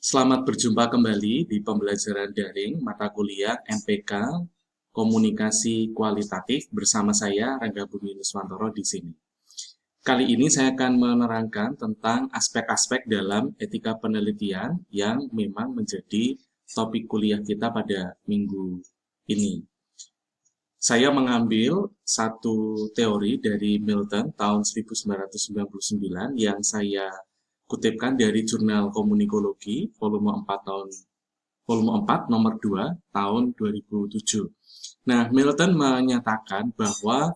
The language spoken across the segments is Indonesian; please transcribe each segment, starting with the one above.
Selamat berjumpa kembali di pembelajaran daring mata kuliah MPK Komunikasi Kualitatif bersama saya Rangga Bumi Nuswantoro di sini. Kali ini saya akan menerangkan tentang aspek-aspek dalam etika penelitian yang memang menjadi topik kuliah kita pada minggu ini. Saya mengambil satu teori dari Milton tahun 1999 yang saya kutipkan dari jurnal Komunikologi volume 4 nomor 2 tahun 2007. Nah, Milton menyatakan bahwa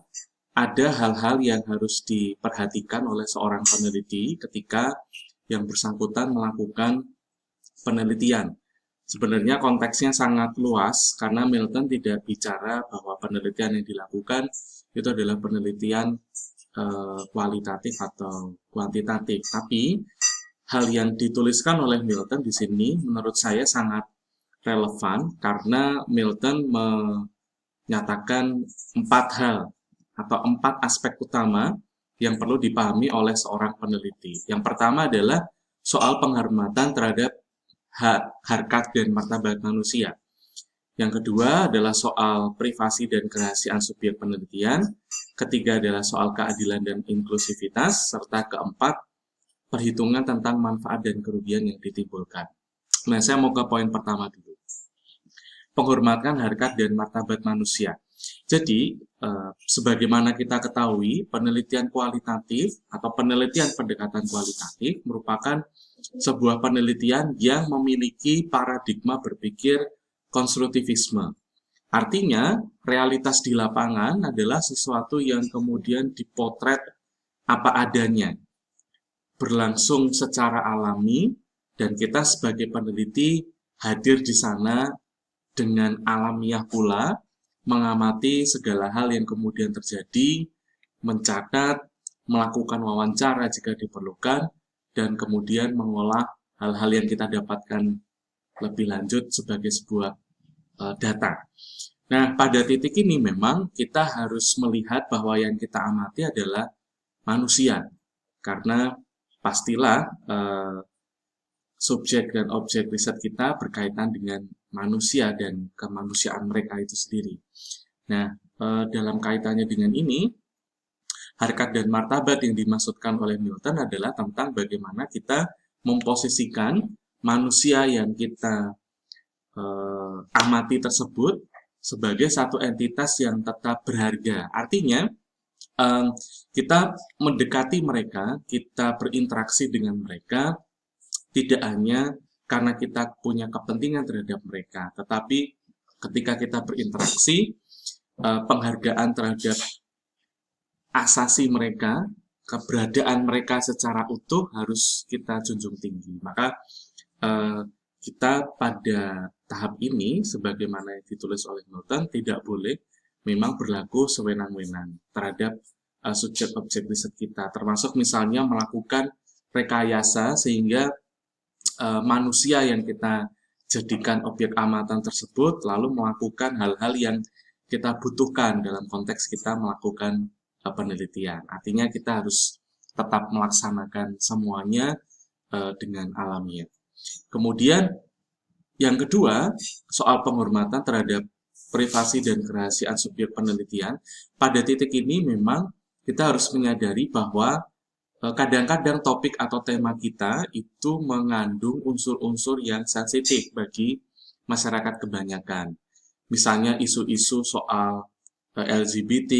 ada hal-hal yang harus diperhatikan oleh seorang peneliti ketika yang bersangkutan melakukan penelitian. Sebenarnya konteksnya sangat luas karena Milton tidak bicara bahwa penelitian yang dilakukan itu adalah penelitian kualitatif atau kuantitatif, tapi hal yang dituliskan oleh Milton di sini menurut saya sangat relevan karena Milton menyatakan 4 hal atau 4 aspek utama yang perlu dipahami oleh seorang peneliti. Yang pertama adalah soal penghormatan terhadap harkat dan martabat manusia. Yang kedua adalah soal privasi dan kerahasiaan subjek penelitian. Ketiga adalah soal keadilan dan inklusivitas. Serta keempat, perhitungan tentang manfaat dan kerugian yang ditimbulkan. Nah, saya mau ke poin pertama dulu. Penghormatan harkat dan martabat manusia. Jadi, sebagaimana kita ketahui, penelitian kualitatif atau penelitian pendekatan kualitatif merupakan sebuah penelitian yang memiliki paradigma berpikir konstruktivisme. Artinya, realitas di lapangan adalah sesuatu yang kemudian dipotret apa adanya, berlangsung secara alami, dan kita sebagai peneliti hadir di sana dengan alamiah pula, mengamati segala hal yang kemudian terjadi, mencatat, melakukan wawancara jika diperlukan, dan kemudian mengolah hal-hal yang kita dapatkan lebih lanjut sebagai sebuah data. Nah, pada titik ini memang kita harus melihat bahwa yang kita amati adalah manusia, karena pastilah subjek dan objek riset kita berkaitan dengan manusia dan kemanusiaan mereka itu sendiri. Nah, dalam kaitannya dengan ini, harkat dan martabat yang dimaksudkan oleh Milton adalah tentang bagaimana kita memposisikan manusia yang kita amati tersebut sebagai satu entitas yang tetap berharga. Artinya, kita mendekati mereka, kita berinteraksi dengan mereka, tidak hanya karena kita punya kepentingan terhadap mereka, tetapi ketika kita berinteraksi, penghargaan terhadap asasi mereka, keberadaan mereka secara utuh harus kita junjung tinggi. Maka kita pada tahap ini, sebagaimana yang ditulis oleh Milton, tidak boleh memang berlaku sewenang-wenang terhadap subjek objek riset kita, termasuk misalnya melakukan rekayasa sehingga manusia yang kita jadikan objek amatan tersebut lalu melakukan hal-hal yang kita butuhkan dalam konteks kita melakukan penelitian. Artinya kita harus tetap melaksanakan semuanya dengan alamiah. Kemudian yang kedua, soal penghormatan terhadap privasi dan kerahasiaan subjek penelitian. Pada titik ini memang kita harus menyadari bahwa kadang-kadang topik atau tema kita itu mengandung unsur-unsur yang sensitif bagi masyarakat kebanyakan. Misalnya isu-isu soal LGBT,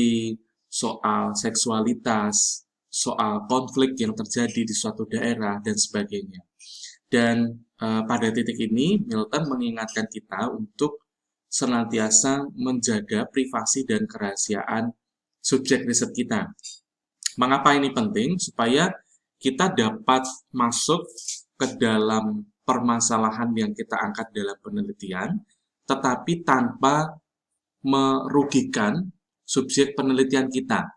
soal seksualitas, soal konflik yang terjadi di suatu daerah, dan sebagainya. Dan pada titik ini, Milton mengingatkan kita untuk senantiasa menjaga privasi dan kerahasiaan subjek riset kita. Mengapa ini penting? Supaya kita dapat masuk ke dalam permasalahan yang kita angkat dalam penelitian, tetapi tanpa merugikan subjek penelitian kita,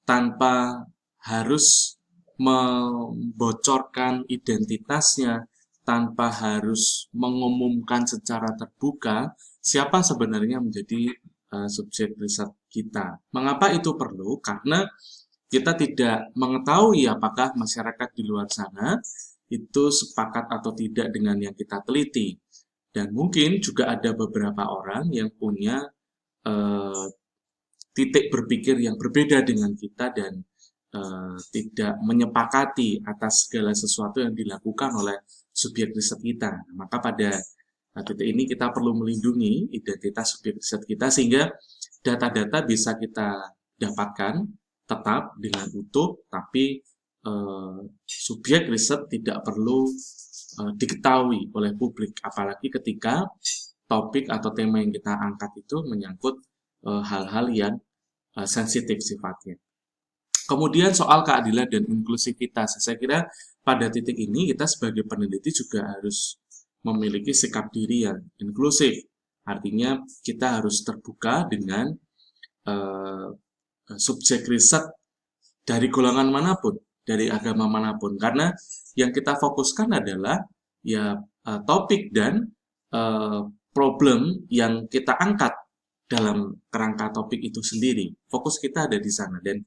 tanpa harus membocorkan identitasnya, tanpa harus mengumumkan secara terbuka siapa sebenarnya menjadi subjek riset kita. Mengapa itu perlu? Karena kita tidak mengetahui apakah masyarakat di luar sana itu sepakat atau tidak dengan yang kita teliti. Dan mungkin juga ada beberapa orang yang punya titik berpikir yang berbeda dengan kita dan tidak menyepakati atas segala sesuatu yang dilakukan oleh subjek riset kita. Maka pada titik ini kita perlu melindungi identitas subjek riset kita sehingga data-data bisa kita dapatkan tetap dengan utuh, tapi subjek riset tidak perlu diketahui oleh publik, apalagi ketika topik atau tema yang kita angkat itu menyangkut hal-hal yang sensitif sifatnya. Kemudian soal keadilan dan inklusivitas, saya kira pada titik ini kita sebagai peneliti juga harus memiliki sikap diri yang inklusif. Artinya kita harus terbuka dengan subjek riset dari golongan manapun, dari agama manapun, karena yang kita fokuskan adalah ya topik dan problem yang kita angkat dalam kerangka topik itu sendiri. Fokus kita ada di sana, dan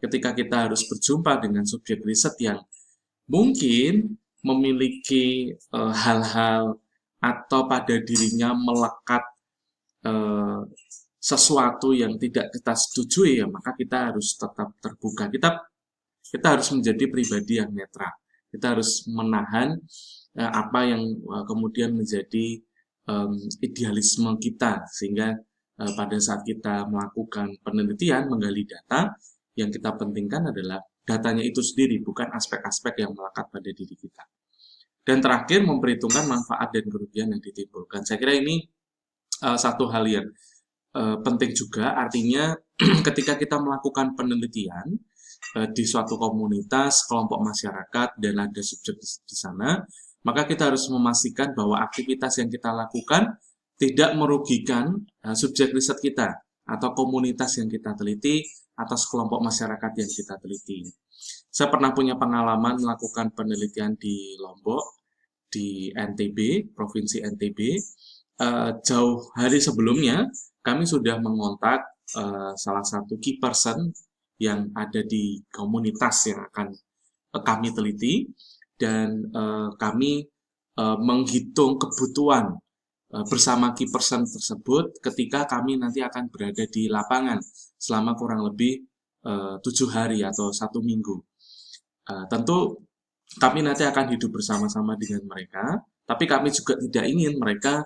ketika kita harus berjumpa dengan subjek riset yang mungkin memiliki hal-hal atau pada dirinya melekat sesuatu yang tidak kita setujui, ya maka kita harus tetap terbuka. Kita harus menjadi pribadi yang netral. Kita harus menahan apa yang kemudian menjadi idealisme kita, sehingga pada saat kita melakukan penelitian, menggali data, yang kita pentingkan adalah datanya itu sendiri, bukan aspek-aspek yang melekat pada diri kita. Dan terakhir, memperhitungkan manfaat dan kerugian yang ditimbulkan. Saya kira ini satu hal yang penting juga, artinya ketika kita melakukan penelitian di suatu komunitas, kelompok masyarakat, dan ada subjek di sana, maka kita harus memastikan bahwa aktivitas yang kita lakukan tidak merugikan subjek riset kita atau komunitas yang kita teliti atau kelompok masyarakat yang kita teliti. Saya pernah punya pengalaman melakukan penelitian di Lombok, di NTB, Provinsi NTB. Jauh hari sebelumnya, kami sudah mengontak salah satu key person yang ada di komunitas yang akan kami teliti, dan kami menghitung kebutuhan bersama key person tersebut ketika kami nanti akan berada di lapangan selama kurang lebih 7 hari atau 1 minggu. Tentu kami nanti akan hidup bersama-sama dengan mereka, tapi kami juga tidak ingin mereka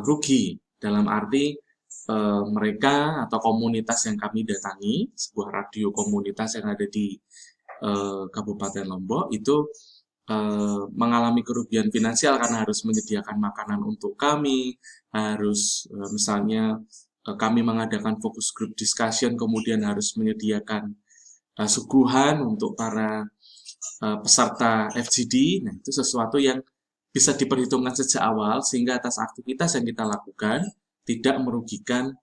rugi, dalam arti mereka atau komunitas yang kami datangi, sebuah radio komunitas yang ada di Kabupaten Lombok itu mengalami kerugian finansial karena harus menyediakan makanan untuk kami, harus misalnya kami mengadakan focus group discussion, kemudian harus menyediakan suguhan untuk para peserta FGD. Nah, itu sesuatu yang bisa diperhitungkan sejak awal sehingga atas aktivitas yang kita lakukan tidak merugikan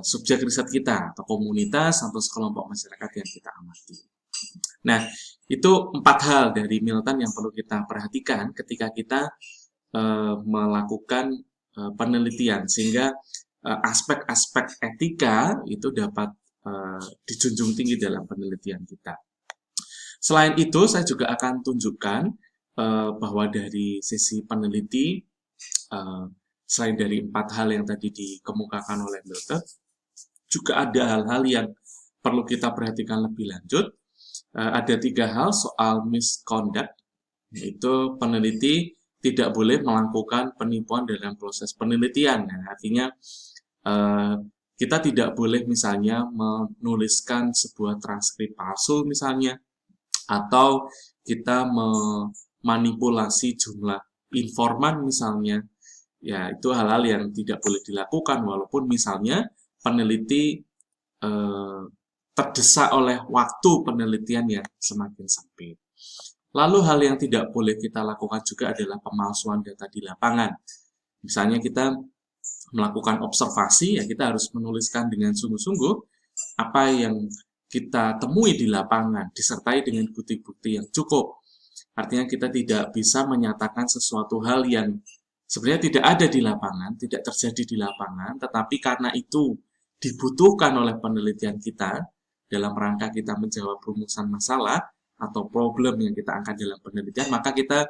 subjek riset kita atau komunitas atau sekelompok masyarakat yang kita amati. Nah, itu 4 hal dari Milton yang perlu kita perhatikan ketika kita melakukan penelitian, sehingga aspek-aspek etika itu dapat dijunjung tinggi dalam penelitian kita. Selain itu, saya juga akan tunjukkan bahwa dari sisi peneliti, selain dari 4 hal yang tadi dikemukakan oleh Milton, juga ada hal-hal yang perlu kita perhatikan lebih lanjut. Ada 3 hal soal misconduct, yaitu peneliti tidak boleh melakukan penipuan dalam proses penelitian. Nah, artinya kita tidak boleh misalnya menuliskan sebuah transkrip palsu misalnya, atau kita memanipulasi jumlah informan misalnya. Ya, itu hal-hal yang tidak boleh dilakukan walaupun misalnya peneliti terdesak oleh waktu penelitian yang semakin sempit. Lalu hal yang tidak boleh kita lakukan juga adalah pemalsuan data di lapangan. Misalnya kita melakukan observasi, ya kita harus menuliskan dengan sungguh-sungguh apa yang kita temui di lapangan, disertai dengan bukti-bukti yang cukup. Artinya kita tidak bisa menyatakan sesuatu hal yang sebenarnya tidak ada di lapangan, tidak terjadi di lapangan, tetapi karena itu dibutuhkan oleh penelitian kita, dalam rangka kita menjawab rumusan masalah, atau problem yang kita angkat dalam penelitian, maka kita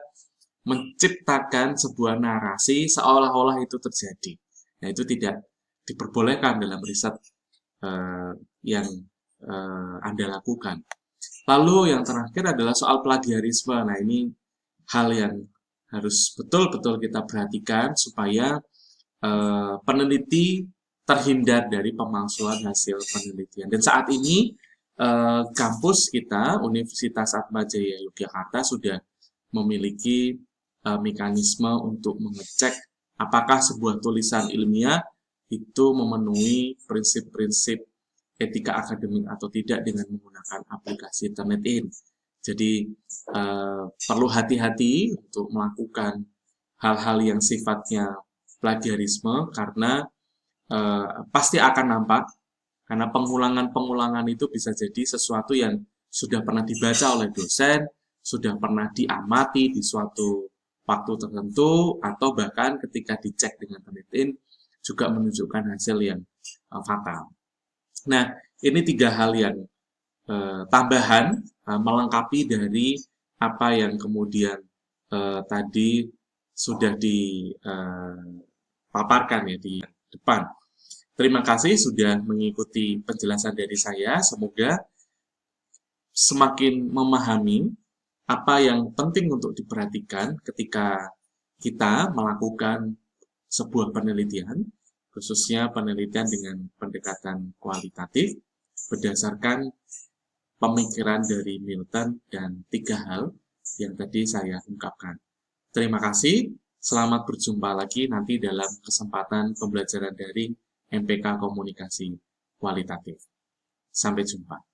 menciptakan sebuah narasi seolah-olah itu terjadi. Nah, itu tidak diperbolehkan dalam riset yang Anda lakukan. Lalu yang terakhir adalah soal plagiarisme. Nah, ini hal yang harus betul-betul kita perhatikan supaya peneliti terhindar dari pemalsuan hasil penelitian. Dan saat ini kampus kita, Universitas Atmajaya Yogyakarta, sudah memiliki mekanisme untuk mengecek apakah sebuah tulisan ilmiah itu memenuhi prinsip-prinsip etika akademik atau tidak dengan menggunakan aplikasi Turnitin. Jadi perlu hati-hati untuk melakukan hal-hal yang sifatnya plagiarisme karena pasti akan nampak, karena pengulangan-pengulangan itu bisa jadi sesuatu yang sudah pernah dibaca oleh dosen, sudah pernah diamati di suatu waktu tertentu, atau bahkan ketika dicek dengan Turnitin juga menunjukkan hasil yang fatal. Nah, ini 3 hal yang tambahan melengkapi dari apa yang kemudian tadi sudah dipaparkan ya di depan. Terima kasih sudah mengikuti penjelasan dari saya. Semoga semakin memahami apa yang penting untuk diperhatikan ketika kita melakukan sebuah penelitian, khususnya penelitian dengan pendekatan kualitatif, berdasarkan pemikiran dari Milton dan 3 hal yang tadi saya ungkapkan. Terima kasih, selamat berjumpa lagi nanti dalam kesempatan pembelajaran dari MPK Komunikasi Kualitatif. Sampai jumpa.